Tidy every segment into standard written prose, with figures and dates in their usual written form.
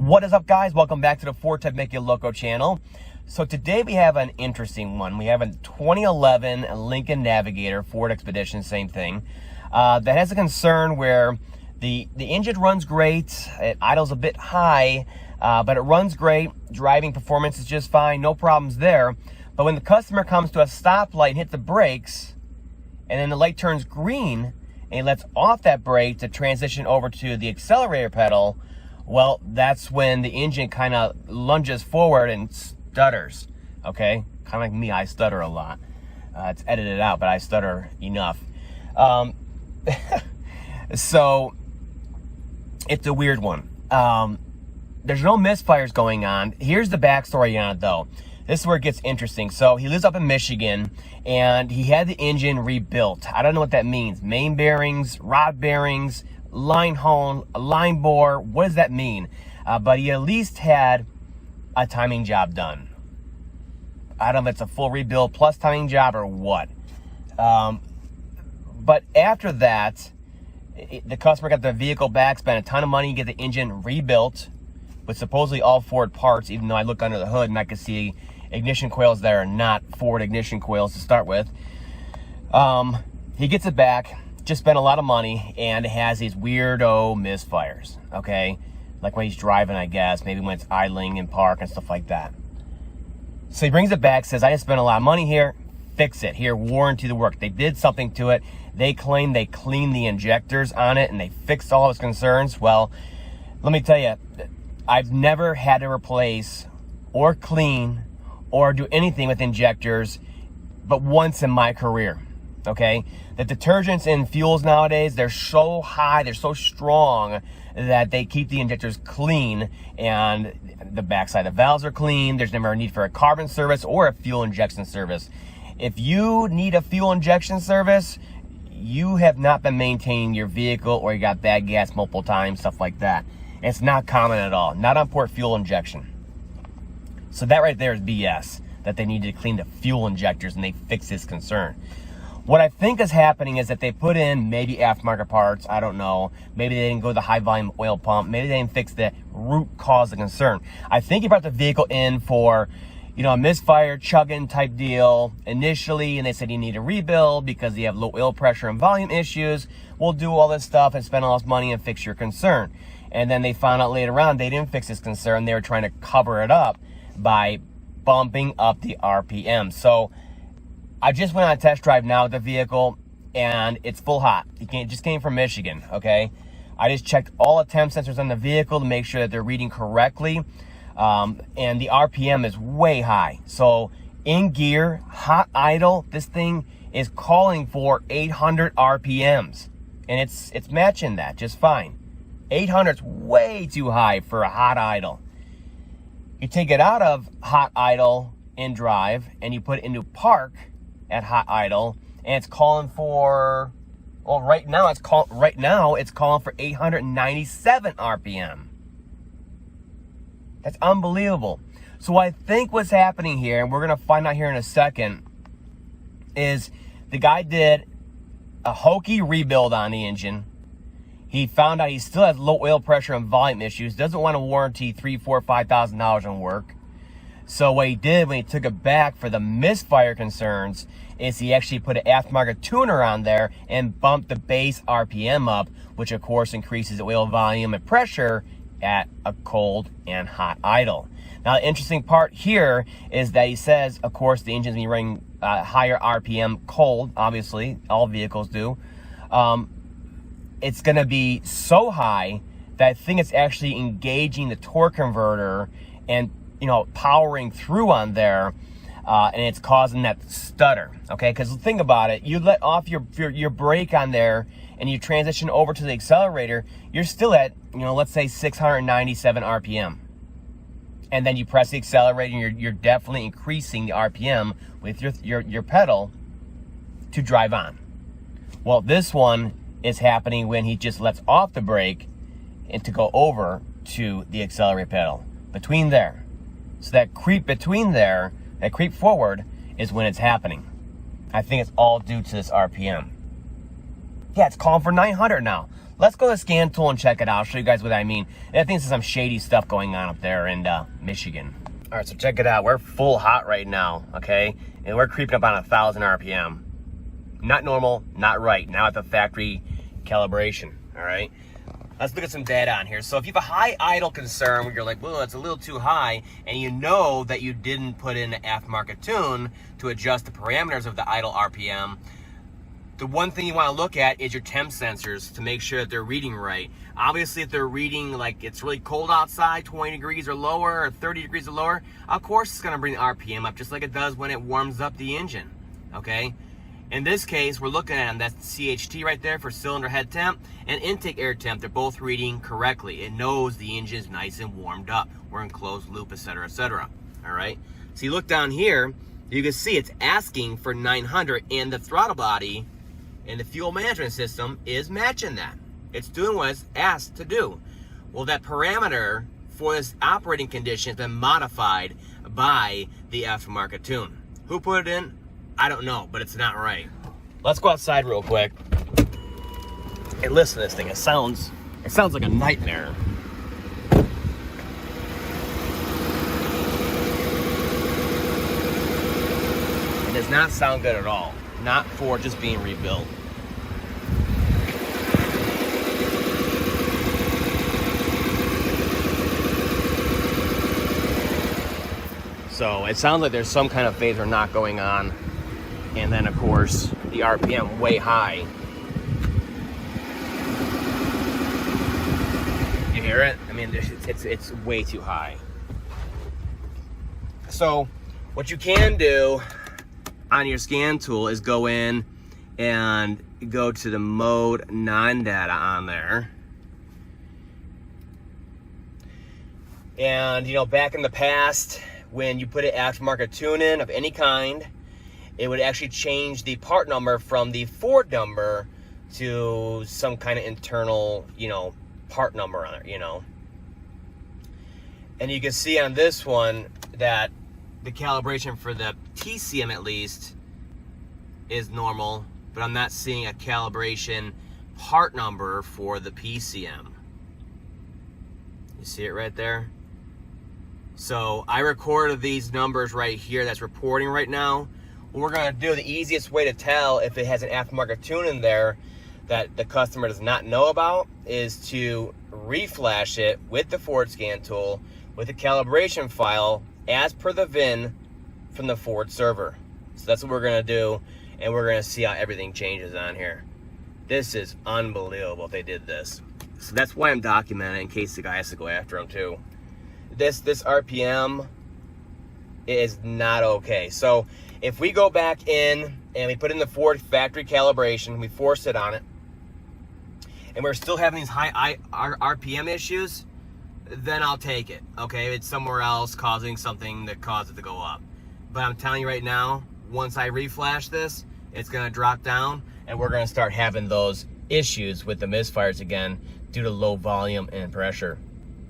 What is up, guys? Welcome back to the FordTechMakuloco channel. So today we have an interesting one. We have a 2011 Lincoln Navigator Ford Expedition, same thing, that has a concern where the engine runs great, it idles a bit high, but it runs great. Driving performance is just fine, no problems there. But when the customer comes to a stoplight and hits the brakes, and then the light turns green, and he lets off that brake to transition over to the accelerator pedal, well, that's when the engine kind of lunges forward and stutters, okay? Kind of like me, I stutter a lot. It's edited out, but I stutter enough. So, it's a weird one. There's no misfires going on. Here's the backstory on it, though. This is where it gets interesting. So, he lives up in Michigan, and he had the engine rebuilt. I don't know what that means. Main bearings, rod bearings, line hone, line bore, what does that mean? But he at least had a timing job done. I don't know if it's a full rebuild plus timing job or what. But after that, the customer got the vehicle back, spent a ton of money to get the engine rebuilt with supposedly all Ford parts, even though I look under the hood and I can see ignition coils that are not Ford ignition coils to start with. He gets it back, just spent a lot of money, and it has these weirdo misfires, okay? Like when he's driving, I guess, maybe when it's idling in park and stuff like that. So he brings it back, says, I just spent a lot of money here, fix it. Here, warranty the work. They did something to it. They claim they cleaned the injectors on it and they fixed all his concerns. Well, let me tell you, I've never had to replace or clean or do anything with injectors but once in my career, okay? The detergents in fuels nowadays, they're so high, they're so strong that they keep the injectors clean, and the backside of the valves are clean. There's never a need for a carbon service or a fuel injection service. If you need a fuel injection service, you have not been maintaining your vehicle, or you got bad gas multiple times, stuff like that. It's not common at all, not on port fuel injection. So that right there is BS, that they need to clean the fuel injectors and they fix this concern. What I think is happening is that they put in maybe aftermarket parts, I don't know. Maybe they didn't go to the high volume oil pump. Maybe they didn't fix the root cause of concern. I think he brought the vehicle in for, you know, a misfire, chugging type deal initially, and they said you need a rebuild because you have low oil pressure and volume issues. We'll do all this stuff and spend all this money and fix your concern. And then they found out later on they didn't fix this concern. They were trying to cover it up by bumping up the RPM. So I just went on a test drive now with the vehicle, and it's full hot. It just came from Michigan, okay? I just checked all the temp sensors on the vehicle to make sure that they're reading correctly, and the RPM is way high. So in gear, hot idle, this thing is calling for 800 RPMs, and it's matching that just fine. 800 is way too high for a hot idle. You take it out of hot idle in drive, and you put it into park at hot idle, and it's calling for, well, right now it's calling for 897 RPM. That's unbelievable. So I think what's happening here, and we're gonna find out here in a second, is the guy did a hokey rebuild on the engine. He found out he still has low oil pressure and volume issues, doesn't want to warranty $3,000, $4,000, $5,000 on work. So what he did when he took it back for the misfire concerns is he actually put an aftermarket tuner on there and bumped the base RPM up, which of course increases the oil volume and pressure at a cold and hot idle. Now the interesting part here is that he says, of course, the engine's been running higher RPM cold, obviously, all vehicles do. It's gonna be so high that I think it's actually engaging the torque converter and, you know, powering through on there, and it's causing that stutter, okay? Because think about it, you let off your brake on there and you transition over to the accelerator, you're still at, you know, let's say 697 RPM. And then you press the accelerator and you're definitely increasing the RPM with your pedal to drive on. Well, this one is happening when he just lets off the brake and to go over to the accelerator pedal. Between there. So that creep between there, that creep forward, is when it's happening. I think it's all due to this RPM. Yeah, it's calling for 900 now. let's go to the scan tool and check it out. I'll show you guys what I mean. And I think there's some shady stuff going on up there in Michigan. All right, so check it out. We're full hot right now, okay? And we're creeping up on 1,000 RPM. Not normal, not right. Now at the factory calibration, all right? Let's look at some data on here. So if you have a high idle concern where you're like, well, it's a little too high, and you know that you didn't put in an aftermarket tune to adjust the parameters of the idle RPM, the one thing you want to look at is your temp sensors to make sure that they're reading right. Obviously, if they're reading like it's really cold outside, 20 degrees or lower, or 30 degrees or lower, of course it's going to bring the RPM up just like it does when it warms up the engine, okay? In this case, we're looking at them. That's CHT right there for cylinder head temp and intake air temp. They're both reading correctly. It knows the engine's nice and warmed up. We're in closed loop, etc., etc. All right. So you look down here, you can see it's asking for 900, and the throttle body and the fuel management system is matching that. It's doing what it's asked to do. Well, that parameter for this operating condition has been modified by the aftermarket tune. Who put it in? I don't know, but it's not right. Let's go outside real quick and listen to this thing. It sounds like a nightmare. It does not sound good at all. Not for just being rebuilt. So it sounds like there's some kind of phase or knock going on. And then, of course, the RPM way high. You hear it? I mean, it's way too high. So what you can do on your scan tool is go in and go to the mode non-data on there. And, you know, back in the past, when you put an aftermarket tune in of any kind, it would actually change the part number from the Ford number to some kind of internal, you know, part number on it, you know. And you can see on this one that the calibration for the TCM at least is normal, but I'm not seeing a calibration part number for the PCM. You see it right there? So I recorded these numbers right here that's reporting right now. What we're going to do, the easiest way to tell if it has an aftermarket tune in there that the customer does not know about is to reflash it with the Forscan tool with a calibration file as per the VIN from the Ford server. So that's what we're going to do, and we're going to see how everything changes on here. This is unbelievable if they did this. So that's why I'm documenting in case the guy has to go after them too. This RPM is not okay. So if we go back in and we put in the Ford factory calibration, we force it on it, and we're still having these high RPM issues, then I'll take it, okay? If it's somewhere else causing something that caused it to go up. But I'm telling you right now, once I reflash this, it's gonna drop down, and we're gonna start having those issues with the misfires again due to low volume and pressure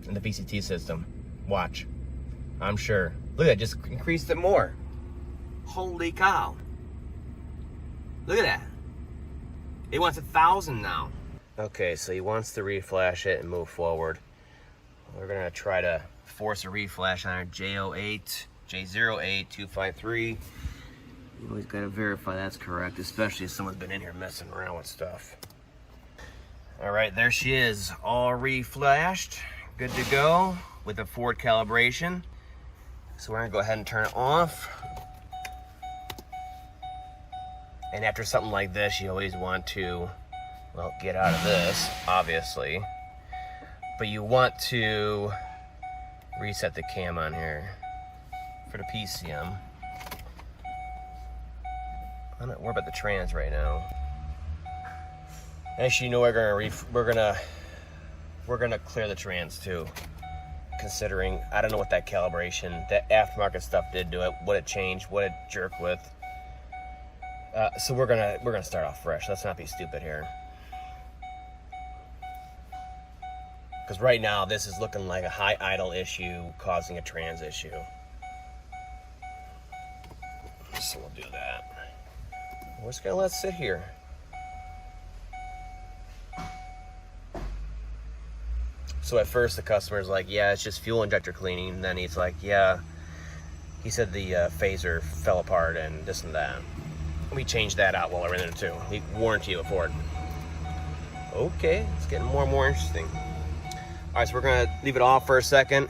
in the VCT system. Watch, I'm sure. Look at that, just increased it more. Holy cow. Look at that. It wants 1,000 now. Okay, so he wants to reflash it and move forward. We're gonna try to force a reflash on our J08253. You always gotta verify that's correct, especially if someone's been in here messing around with stuff. All right, there she is, all reflashed, good to go with the Ford calibration. So we're gonna go ahead and turn it off. And after something like this, you always want to, well, get out of this, obviously. But you want to reset the cam on here for the PCM. I'm not worried about the trans right now. Actually, you know, we're gonna clear the trans too. Considering I don't know what that calibration, that aftermarket stuff did to it, what it changed, what it jerked with. So we're gonna start off fresh. Let's not be stupid here. Because right now this is looking like a high idle issue causing a trans issue. So we'll do that. We're just gonna let it sit here. So at first the customer's like, yeah, it's just fuel injector cleaning. And then he's like, yeah, he said the phaser fell apart and this and that. We changed that out while we're in there too. We warranty it with Ford. Okay, it's getting more and more interesting. All right, so we're gonna leave it off for a second.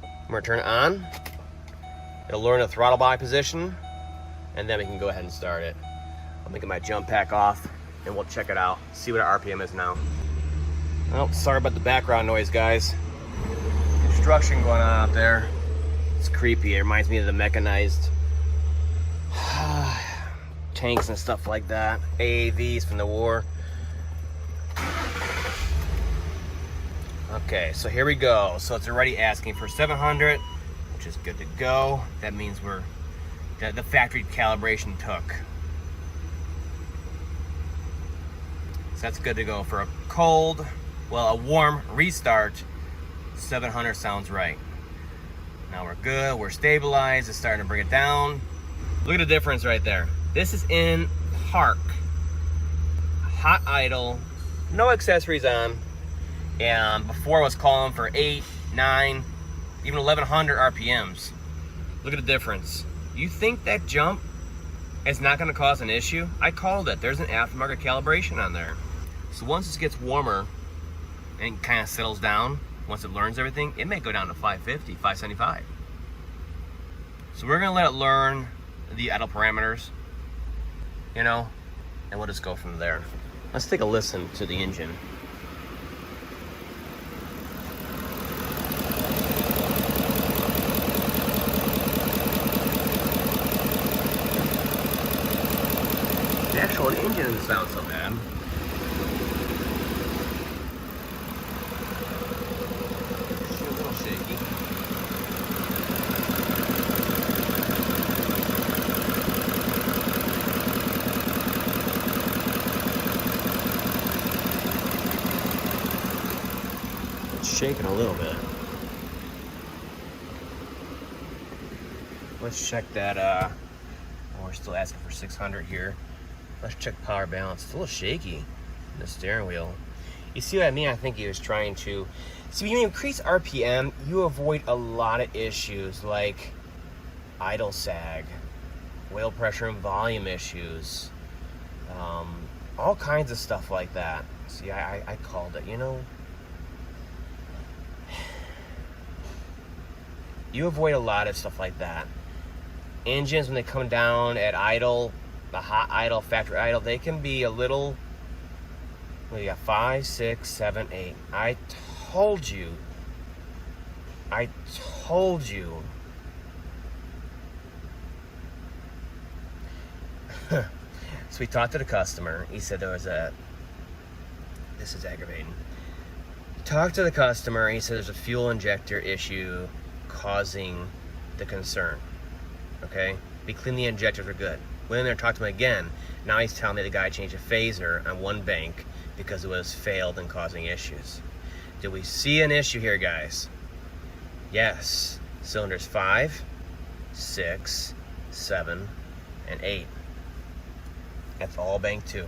I'm gonna turn it on. It'll learn the throttle body position, and then we can go ahead and start it. I'm making my jump pack off, and we'll check it out. See what our RPM is now. Oh, sorry about the background noise, guys. Construction going on out there. It's creepy. It reminds me of the mechanized tanks and stuff like that. AAVs from the war. Okay, so here we go. So it's already asking for 700, which is good to go. That means the factory calibration took. So that's good to go for a cold, well, a warm restart. 700 sounds right. Now we're good, we're stabilized, it's starting to bring it down. Look at the difference right there. This is in park, hot idle, no accessories on. And before I was calling for 8, 9, even 1100 RPMs. Look at the difference. You think that jump is not gonna cause an issue? I called it. There's an aftermarket calibration on there. So once this gets warmer and kind of settles down, once it learns everything, it may go down to 550, 575. So we're gonna let it learn the idle parameters, you know, and we'll just go from there. Let's take a listen to the engine. The actual engine doesn't sound so bad. It's a little shaky. It's shaking a little bit. Let's check that. We're still asking for 600 here. Let's check power balance. It's a little shaky in the steering wheel. You see what I mean? I think he was trying to... See, when you increase RPM, you avoid a lot of issues like idle sag, wheel pressure and volume issues, all kinds of stuff like that. See, I called it, you know? You avoid a lot of stuff like that. Engines, when they come down at idle, the hot idle, factory idle, they can be a little, well, you got 5, 6, 7, 8. I told you. So we talked to the customer. He said there was this is aggravating. Talked to the customer. He said there's a fuel injector issue causing the concern. Okay? We cleaned the injectors, we're good. Went in there and talked to him again. Now he's telling me the guy changed a phaser on one bank because it was failed and causing issues. Did we see an issue here, guys? Yes. Cylinders 5, 6, 7, and 8. That's all bank 2.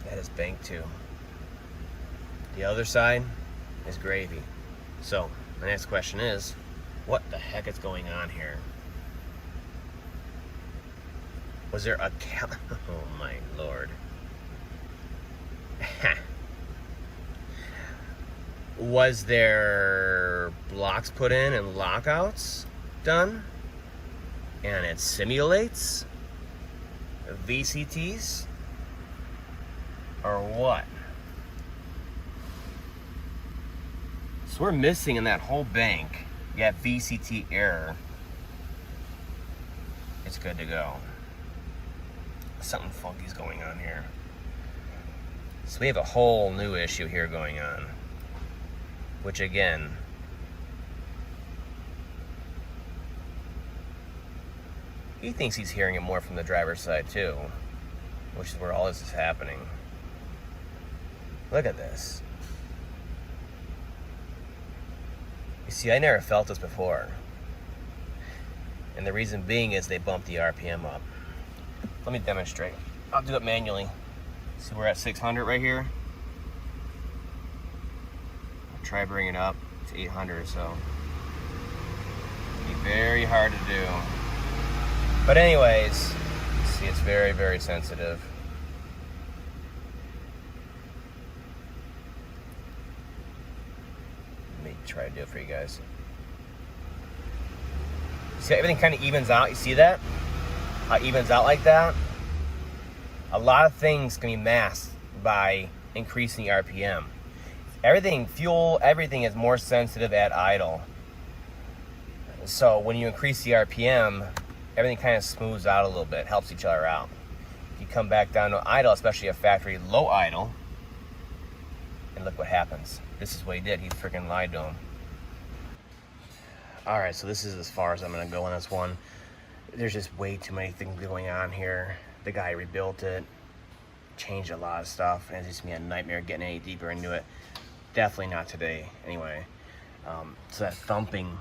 That is bank 2. The other side is gravy. So, the next question is, what the heck is going on here? Was there a oh my lord. Was there blocks put in and lockouts done? And it simulates VCTs? Or what? So we're missing in that whole bank. You got VCT error. It's good to go. Something funky's going on here. So we have a whole new issue here going on. Which again, he thinks he's hearing it more from the driver's side too, which is where all this is happening. Look at this. You see, I never felt this before. And the reason being is they bumped the RPM up. Let me demonstrate. I'll do it manually. See, we're at 600 right here. try bringing it up to 800, so it'd be very hard to do. But anyways, see, it's very, very sensitive. Let me try to do it for you guys. See, everything kind of evens out. You see that? How it evens out like that? A lot of things can be masked by increasing the RPM. Everything, fuel, everything is more sensitive at idle. So when you increase the RPM, everything kind of smooths out a little bit, helps each other out. If you come back down to idle, especially a factory low idle, and look what happens. This is what he did. He freaking lied to him. All right, so this is as far as I'm gonna go on this one. There's just way too many things going on here. The guy rebuilt it, changed a lot of stuff, and it's just gonna be a nightmare getting any deeper into it. Definitely not today, anyway. So that thumping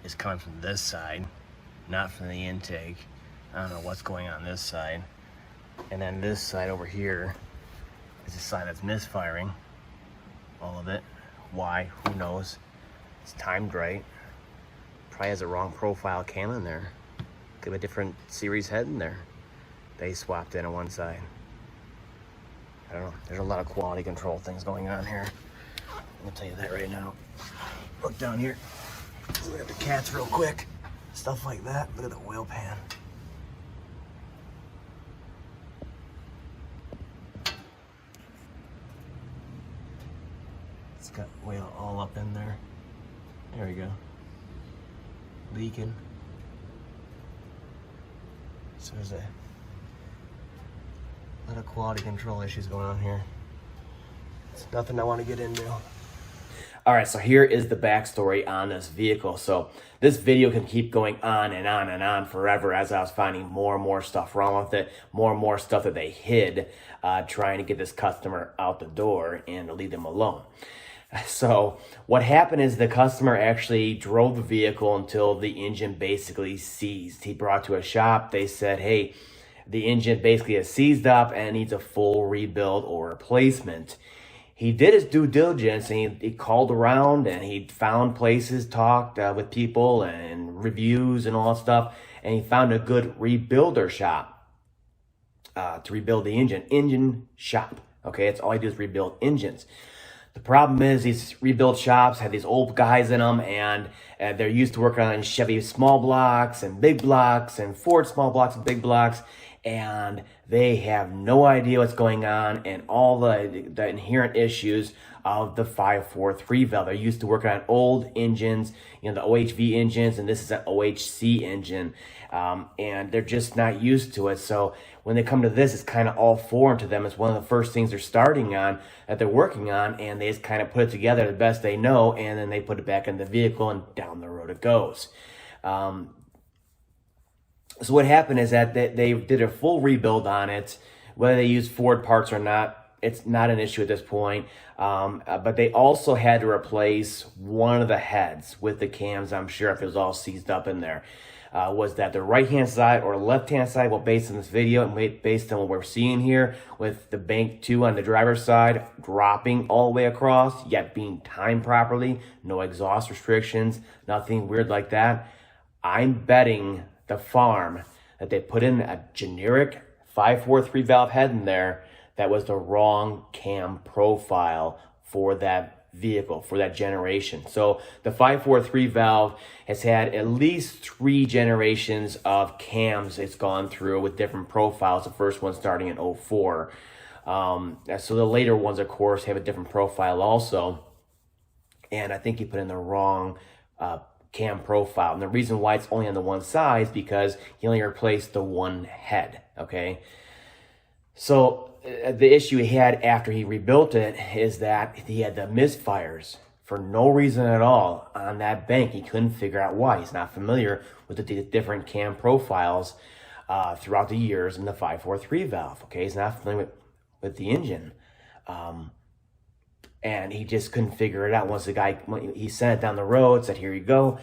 is coming from this side, not from the intake. I don't know what's going on this side. And then this side over here is the side that's misfiring, all of it. Why? Who knows? It's timed right. Probably has a wrong profile cam in there. Could be a different series head in there. They swapped in on one side. I don't know. There's a lot of quality control things going on here. I'll tell you that right now. Look down here. Look at the cats real quick. Stuff like that. Look at the oil pan. It's got oil all up in there. There we go. Leaking. So there's a lot of quality control issues going on here. It's nothing I want to get into. All right, so here is the backstory on this vehicle. So this video can keep going on and on and on forever as I was finding more and more stuff wrong with it, more and more stuff that they hid, trying to get this customer out the door and to leave them alone. So what happened is the customer actually drove the vehicle until the engine basically seized. He brought it to a shop. They said, hey, the engine basically is seized up and needs a full rebuild or replacement. He did his due diligence and he called around and he found places, talked with people and reviews and all that stuff. And he found a good rebuilder shop to rebuild the engine shop. Okay, that's all he does is rebuild engines. The problem is these rebuild shops have these old guys in them and they're used to working on Chevy small blocks and big blocks and Ford small blocks and big blocks, and they have no idea what's going on and all the inherent issues of the 543 valve. They're used to working on old engines, you know, the OHV engines, and this is an OHC engine, and they're just not used to it. So when they come to this, it's kind of all foreign to them. It's one of the first things they're starting on, that they're working on, and they just kind of put it together the best they know, and then they put it back in the vehicle, and down the road it goes. So what happened is that they did a full rebuild on it. Whether they use Ford parts or not, it's not an issue at this point. But they also had to replace one of the heads with the cams. I'm sure if it was all seized up in there. Was that the right-hand side or left-hand side? Well, based on this video and based on what we're seeing here with the bank 2 on the driver's side dropping all the way across, yet being timed properly, no exhaust restrictions, nothing weird like that. I'm betting the farm that they put in a generic 543 valve head in there that was the wrong cam profile for that vehicle, for that generation. So the 543 valve has had at least 3 generations of cams it's gone through with different profiles. The first one starting in 04. So the later ones, of course, have a different profile also. And I think he put in the wrong cam profile. And the reason why it's only on the one side is because he only replaced the one head, okay? So the issue he had after he rebuilt it is that he had the misfires for no reason at all on that bank. He couldn't figure out why. He's not familiar with the different cam profiles throughout the years in the 543 valve, okay? He's not familiar with the engine. And he just couldn't figure it out. Once the guy, he sent it down the road, said, here you go.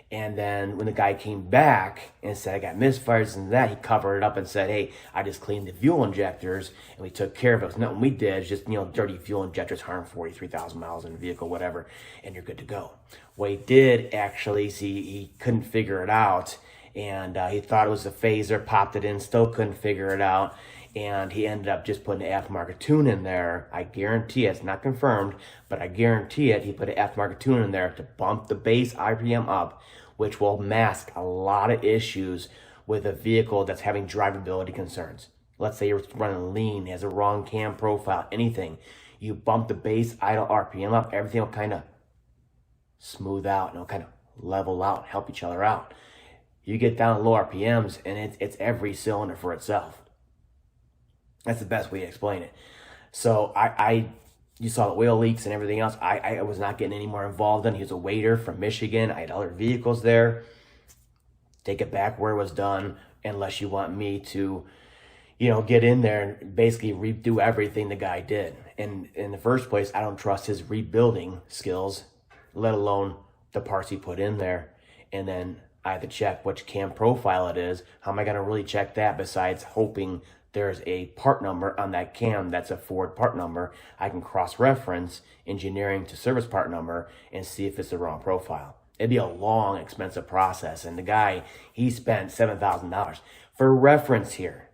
And then when the guy came back and said, I got misfires and that, he covered it up and said, hey, I just cleaned the fuel injectors and we took care of it. It was nothing we did. It's just, dirty fuel injectors, 143,000 miles in the vehicle, whatever, and you're good to go. What he did actually, he couldn't figure it out. And he thought it was a phaser, popped it in, still couldn't figure it out. And he ended up just putting an aftermarket tune in there. I guarantee it's not confirmed, but I guarantee it. He put an aftermarket tune in there to bump the base RPM up, which will mask a lot of issues with a vehicle that's having drivability concerns. Let's say you're running lean, has a wrong cam profile, anything. You bump the base idle RPM up, everything will kind of smooth out and it'll kind of level out, help each other out. You get down to low RPMs and it's every cylinder for itself. That's the best way to explain it. So you saw the oil leaks and everything else. I was not getting any more involved in. He was a waiter from Michigan. I had other vehicles there. Take it back where it was done, unless you want me to, get in there and basically redo everything the guy did. And in the first place, I don't trust his rebuilding skills, let alone the parts he put in there. And then I have to check which cam profile it is. How am I going to really check that besides hoping there's a part number on that cam that's a Ford part number? I can cross-reference engineering to service part number and see if it's the wrong profile. It'd be a long, expensive process. And the guy, he spent $7,000. For reference here,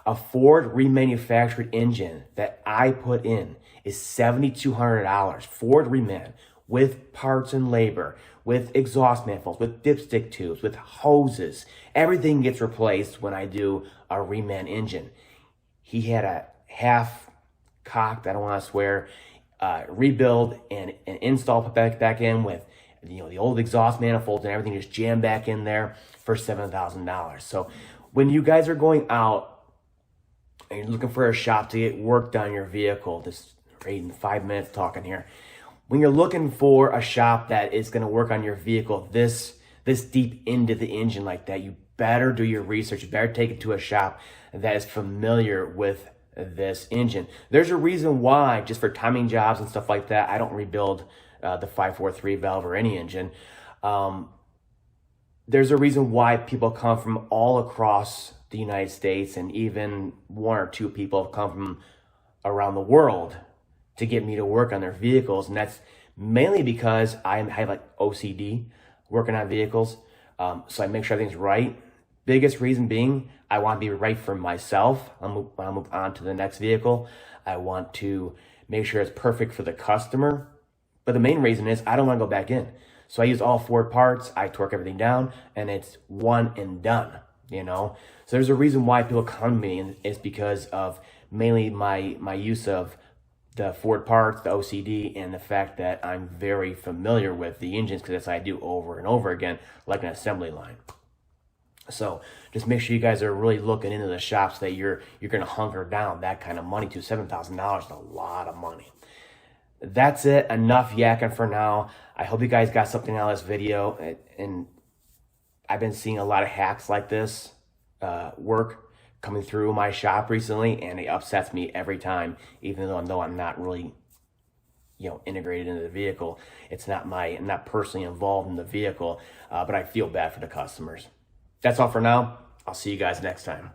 a Ford remanufactured engine that I put in is $7,200. Ford reman with parts and labor, with exhaust manifolds, with dipstick tubes, with hoses. Everything gets replaced when I do a reman engine. He had a half-cocked, I don't want to swear, rebuild and install put back in with the old exhaust manifolds and everything just jammed back in there for $7,000. So when you guys are going out and you're looking for a shop to get work done on your vehicle, this in 5 minutes talking here, when you're looking for a shop that is going to work on your vehicle this deep into the engine like that, you better do your research. You better take it to a shop that is familiar with this engine. There's a reason why, just for timing jobs and stuff like that, I don't rebuild the 543 valve or any engine. There's a reason why people come from all across the United States, and even one or two people have come from around the world to get me to work on their vehicles. And that's mainly because I have like OCD working on vehicles. So I make sure everything's right. Biggest reason being, I want to be right for myself. I'll move on to the next vehicle. I want to make sure it's perfect for the customer. But the main reason is I don't want to go back in. So I use all Ford parts. I torque everything down and it's one and done, So there's a reason why people come to me, and it's because of mainly my use of the Ford parts, the OCD, and the fact that I'm very familiar with the engines, because that's what I do over and over again, like an assembly line. So just make sure you guys are really looking into the shops that you're going to hunker down that kind of money to. $7,000 is a lot of money. That's it. Enough yakking for now. I hope you guys got something out of this video. And I've been seeing a lot of hacks like this work coming through my shop recently, and it upsets me every time, even though I'm not really integrated into the vehicle. I'm not personally involved in the vehicle, but I feel bad for the customers. That's all for now. I'll see you guys next time.